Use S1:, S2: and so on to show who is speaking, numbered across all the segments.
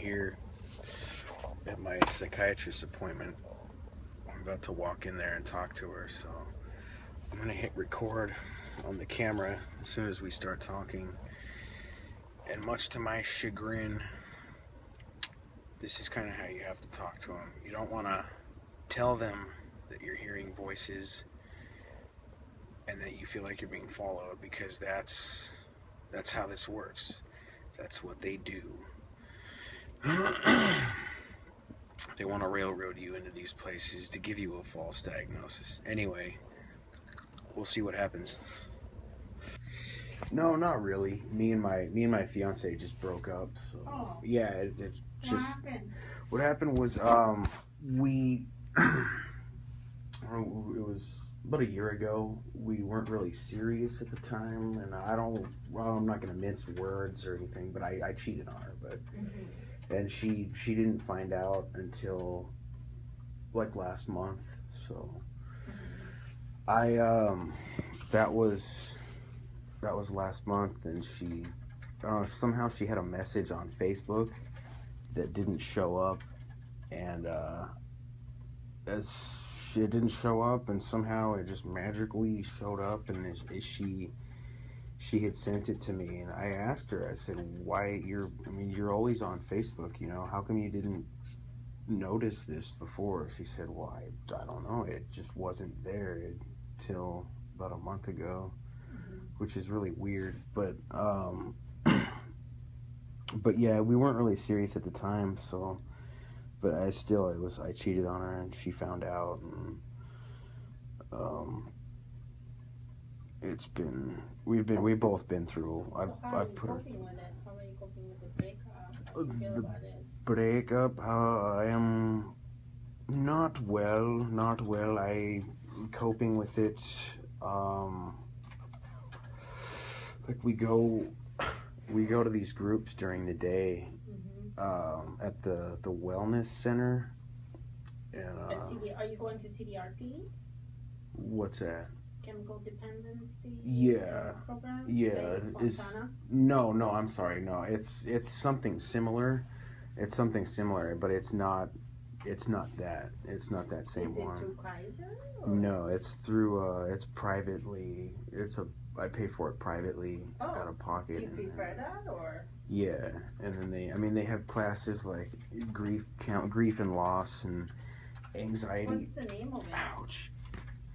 S1: here at my psychiatrist appointment. I'm about to walk in there and talk to her, so I'm gonna hit record on the camera as soon as we start talking. And much to my chagrin, this is kind of how you have to talk to them. You don't want to tell them that you're hearing voices and that you feel like you're being followed, because that's how this works. That's what they do. They want to railroad you into these places to give you a false diagnosis. Anyway, we'll see what happens. No, not really. Me and my fiance just broke up. So yeah, it just.
S2: What happened?
S1: What happened was we. It was about a year ago. We weren't really serious at the time, and I'm not gonna mince words or anything, but I cheated on her, but.
S2: Mm-hmm.
S1: And she didn't find out until like last month. So that was last month, and she somehow she had a message on Facebook that didn't show up, and as it didn't show up, and somehow it just magically showed up, and she had sent it to me, and I asked her, I said, why you're always on Facebook, how come you didn't notice this before? She said, well, I don't know, it just wasn't there until about a month ago, which is really weird, but yeah, we weren't really serious at the time, so, but I cheated on her, and she found out, and we've both been through.
S2: So how are you coping with it? How are you coping with the breakup? How do you feel about it?
S1: Breakup, I am not well. I'm coping with it. Like we go to these groups during the day, at the wellness center. And
S2: are you going to CDRP?
S1: What's that?
S2: Chemical dependency program?
S1: Yeah. No, I'm sorry. No, it's something similar. It's something similar, but it's not that. It's not that same one.
S2: Is it through Kaiser? Or?
S1: No, it's through it's privately. I pay for it privately out of pocket.
S2: Do you prefer that, or?
S1: Yeah, and then they have classes like grief and loss and anxiety.
S2: What's the name of it?
S1: Ouch.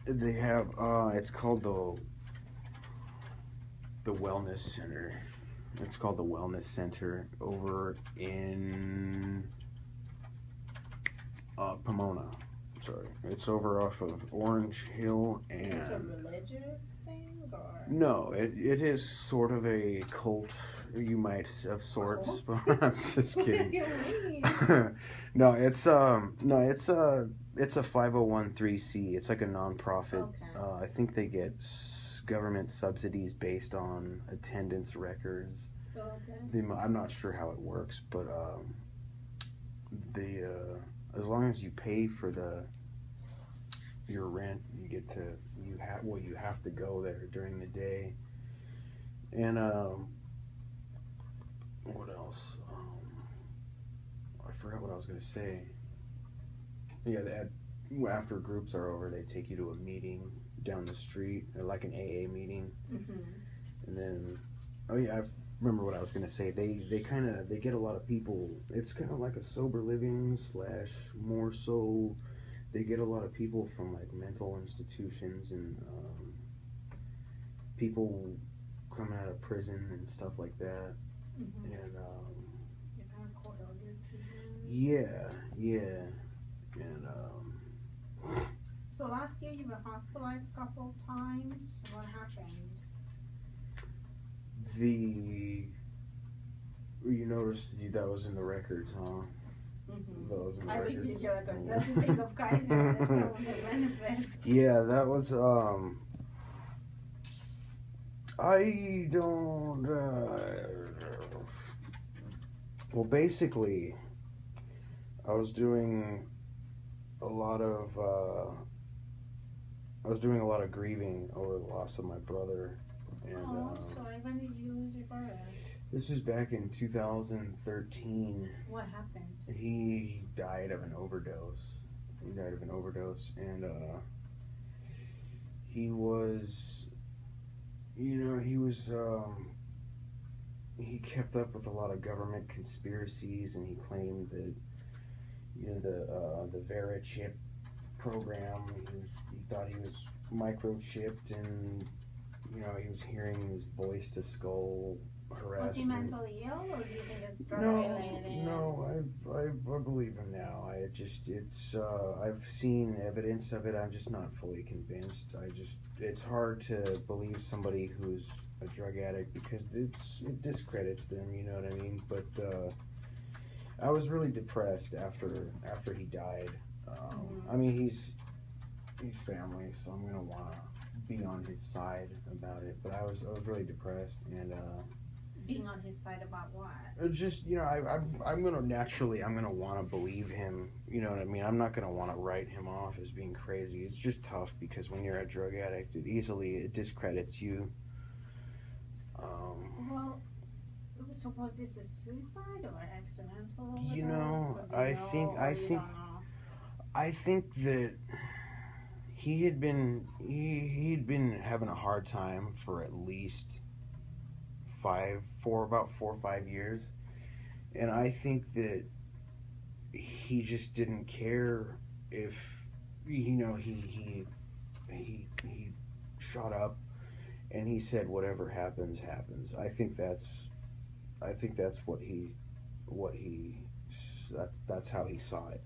S1: They have it's called the Wellness Center. It's called the Wellness Center over in Pomona. Sorry, it's over off of Orange Hill. And
S2: is this a religious thing, or?
S1: No, it is sort of a cult. You might have sorts, but I'm just kidding. No, it's a 501(c)(3). It's like a nonprofit.
S2: Okay.
S1: I think they get government subsidies based on attendance records.
S2: Okay.
S1: I'm not sure how it works, but they as long as you pay for your rent, you have to go there during the day. And what else? I forgot what I was gonna say. Yeah, after groups are over, they take you to a meeting down the street, like an AA meeting. And then, I remember what I was gonna say. They get a lot of people. It's kind of like a sober living / more so. They get a lot of people from like mental institutions and people coming out of prison and stuff like that. And
S2: You're kind of cordial to them.
S1: Yeah, and
S2: So last year you were hospitalized a couple of times. What happened?
S1: You noticed that was in the records, huh? That was in the records.
S2: I reviewed your records. That's the thing of Kaiser. That's some of the benefits.
S1: Yeah, that was I don't well, basically I was doing a lot of grieving over the loss of my brother, and
S2: sorry. When did you lose your brother?
S1: This was back in 2013.
S2: What happened?
S1: He died of an overdose. And he was, he kept up with a lot of government conspiracies, and he claimed that, the Vera chip program, he thought he was microchipped, and, he was hearing his voice to skull harassment.
S2: Was he mentally ill, or do you think it's drug related?
S1: No, I believe him now. I've seen evidence of it. I'm just not fully convinced. It's hard to believe somebody who's a drug addict because it discredits them. You know what I mean? But I was really depressed after he died. I mean, he's family, so I'm gonna want to be on his side about it. But I was really depressed, and
S2: being on his side about what?
S1: just I'm gonna want to believe him. You know what I mean? I'm not gonna want to write him off as being crazy. It's just tough because when you're a drug addict, it discredits you.
S2: Well, so was this a suicide or accidental
S1: overdose? I think that he'd been having a hard time for at least about 4 or 5 years, and I think that he just didn't care if he shot up, and he said whatever happens. I think that's that's how he saw it.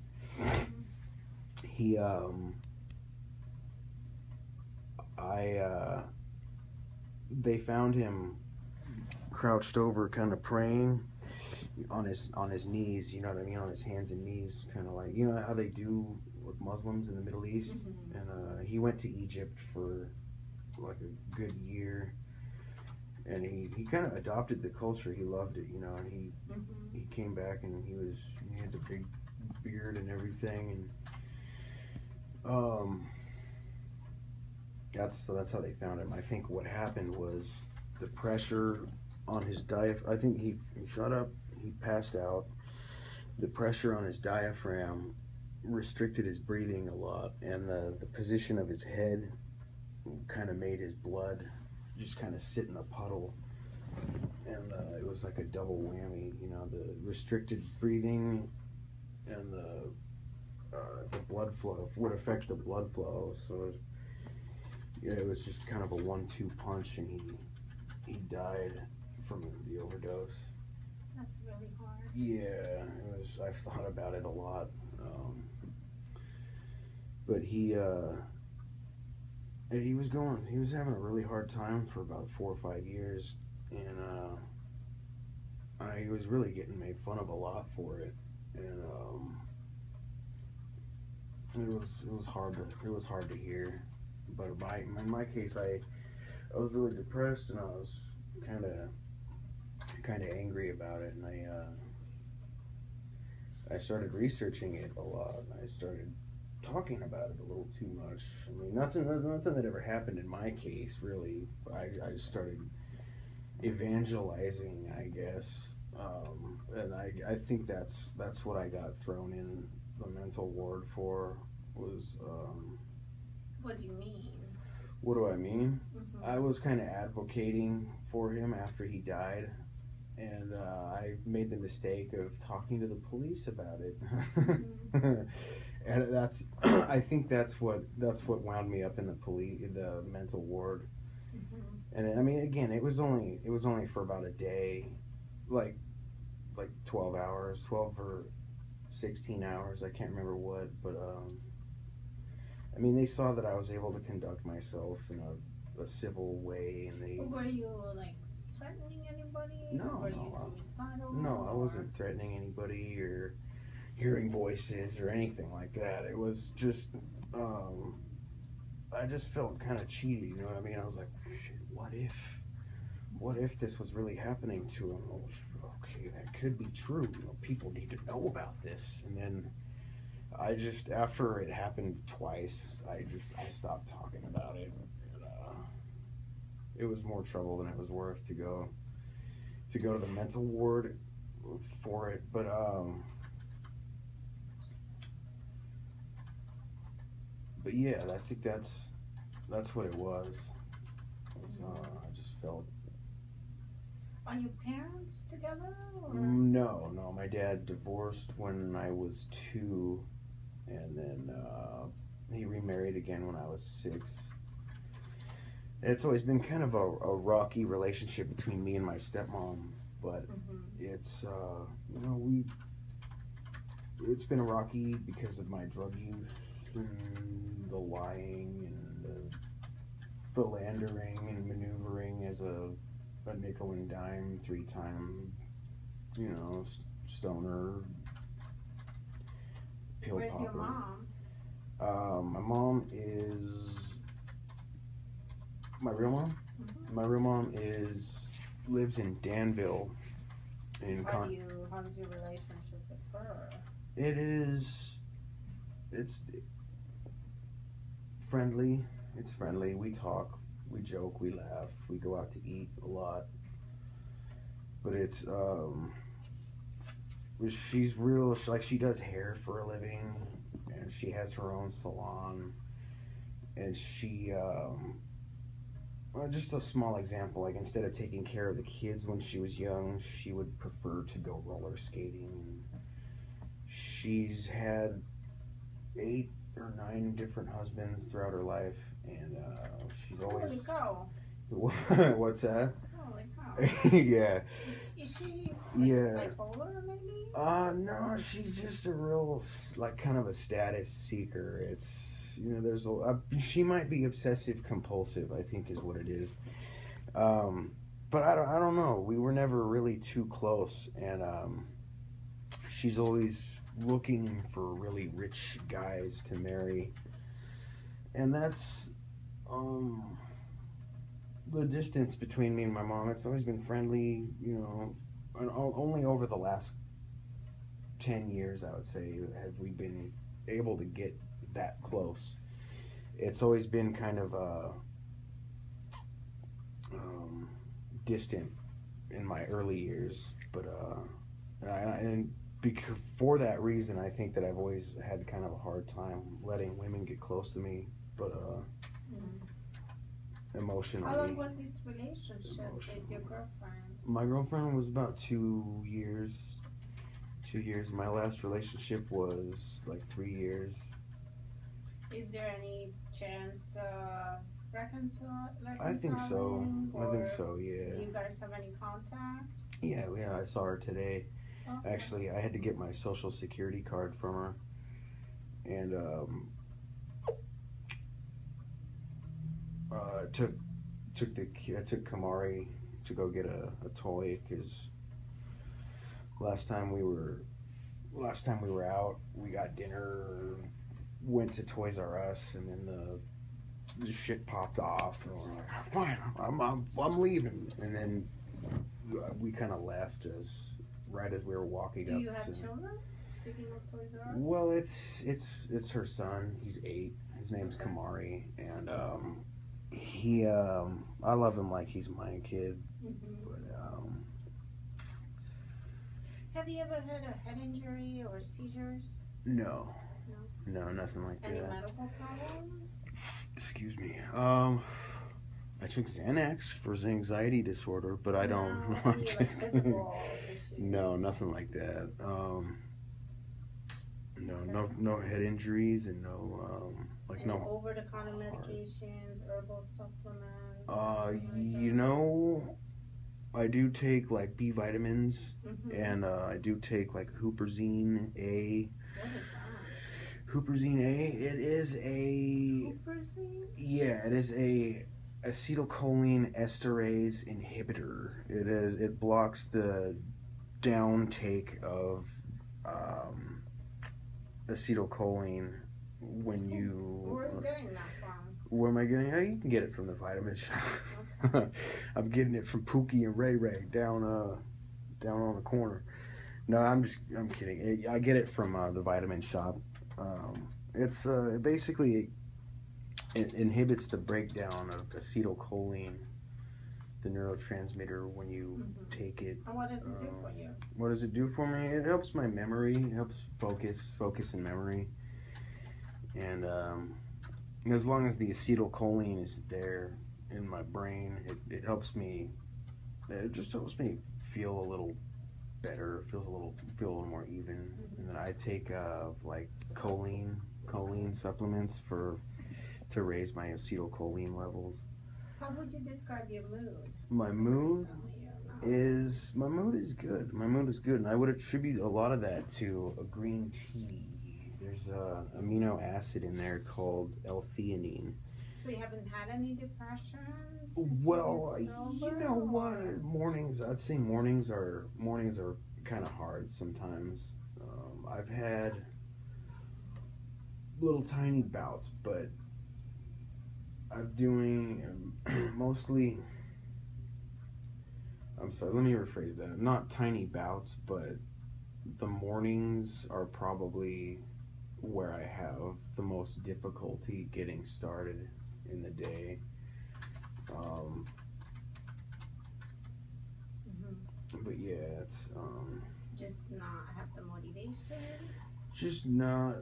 S1: They found him crouched over, kind of praying on his knees, you know what I mean, on his hands and knees, kind of like, how they do with Muslims in the Middle East. And he went to Egypt for like a good year, and he kind of adopted the culture. He loved it, and he came back, and he had the big beard and everything, and that's how they found him. I think what happened was the pressure on his diaphragm. I think he shot up, he passed out. The pressure on his diaphragm restricted his breathing a lot, and the position of his head kind of made his blood just kind of sit in a puddle, and it was like a double whammy, the restricted breathing and the blood flow would affect the blood flow, so it was just kind of a 1-2 punch, and he died from the overdose.
S2: That's really hard.
S1: Yeah, I've thought about it a lot, but he was having a really hard time for about 4 or 5 years, and he was really getting made fun of a lot for it, and it was hard to hear. But in my case, I was really depressed, and I was kind of angry about it, and I started researching it a lot, and I started talking about it a little too much. I mean, nothing that ever happened in my case, really. I just started evangelizing, I guess, and I think that's what I got thrown in the mental ward for, was
S2: What do you mean?
S1: What do I mean? I was kind of advocating for him after he died, and I made the mistake of talking to the police about it. And I think that's what wound me up in the mental ward. And I mean, again, it was only for about a day, like 12 hours, 12 or 16 hours, I can't remember what, but I mean, they saw that I was able to conduct myself in a civil way, and they...
S2: Were you, like, threatening anybody?
S1: No.
S2: Were you suicidal?
S1: No, I wasn't threatening anybody or hearing voices or anything like that. It was just, I just felt kind of cheated, you know what I mean? I was like, shit, what if this was really happening to him? Oh, okay, that could be true. People need to know about this. And then after it happened twice, I stopped talking about it. And, it was more trouble than it was worth to go to go to the mental ward for it, but yeah, I think that's what it was. I just felt.
S2: Are your parents together? Or?
S1: No. My dad divorced when I was 2, and then he remarried again when I was 6. It's always been kind of a rocky relationship between me and my stepmom, but it's it's been rocky because of my drug use and the lying and the philandering and maneuvering as a nickel and dime 3-time, stoner, pill
S2: Where's
S1: popper.
S2: your mom?
S1: My mom is my real mom. My real mom lives in Danville.
S2: How's your relationship with her?
S1: It's friendly. It's friendly. We talk, we joke, we laugh, we go out to eat a lot. But it's she's real. She does hair for a living, and she has her own salon. And she just a small example. Like, instead of taking care of the kids when she was young, she would prefer to go roller skating. She's had 8 or 9 different husbands throughout her life, and she's always.
S2: Holy cow!
S1: What's that?
S2: Holy cow!
S1: Yeah.
S2: Is she bipolar, maybe?
S1: No, she's just a real, kind of a status seeker. It's, there's she might be obsessive compulsive, I think is what it is. But I don't know. We were never really too close, and she's always looking for really rich guys to marry, and that's the distance between me and my mom. It's always been friendly, and only over the last 10 years, I would say, have we been able to get that close. It's always been kind of distant in my early years, but for that reason, I think that I've always had kind of a hard time letting women get close to me, but emotionally.
S2: How long was this relationship with your girlfriend?
S1: My girlfriend was about 2 years. 2 years. My last relationship was 3 years.
S2: Is there any chance reconciling?
S1: I think so. Yeah.
S2: Do you guys have any contact?
S1: Yeah. I saw her today.
S2: Okay.
S1: Actually, I had to get my social security card from her, and I took Kamari to go get a toy, because last time we were out, we got dinner, went to Toys R Us, and then the shit popped off, and we're like, fine, I'm leaving, and then we kind of left right as we were walking up.
S2: Do you have children? Speaking of Toys R Us?
S1: Well, it's her son. He's 8. His name's Kamari, and I love him like he's my kid. But
S2: have you ever had a head injury or seizures?
S1: No, nothing like
S2: Any
S1: that.
S2: medical problems?
S1: Excuse me. I took Xanax for anxiety disorder, but I don't.
S2: Any physical issues?
S1: No, nothing like that. No head injuries, and no no.
S2: Over-the-counter medications, herbal supplements.
S1: I do take B vitamins, and I do take Huperzine A.
S2: What is that?
S1: Huperzine A. It is a.
S2: Huperzine?
S1: Yeah, it is a acetylcholine esterase inhibitor. It blocks the downtake of acetylcholine when you.
S2: Where are you getting that from?
S1: Where am I getting it? You can get it from the vitamin shop. Okay. I'm getting it from Pookie and Ray Ray down on the corner. No, I'm kidding. I get it from the vitamin shop. It's basically it inhibits the breakdown of acetylcholine, neurotransmitter when you take it.
S2: And what does it do for you?
S1: What does it do for me? It helps my memory. It helps focus and memory. And as long as the acetylcholine is there in my brain, it helps me. It just helps me feel a little better. Feel a little more even. And then I take like choline supplements to raise my acetylcholine levels.
S2: How would you describe your mood?
S1: My mood is good. My mood is good, and I would attribute a lot of that to a green tea. There's a amino acid in there called L-theanine.
S2: So you haven't had any depression?
S1: Well, you know what? I'd say mornings are kind of hard sometimes. I've had little tiny bouts, but I'm doing mostly. I'm sorry. Let me rephrase that. Not tiny bouts, but the mornings are probably where I have the most difficulty getting started in the day. But yeah, it's
S2: just not have the motivation.
S1: just not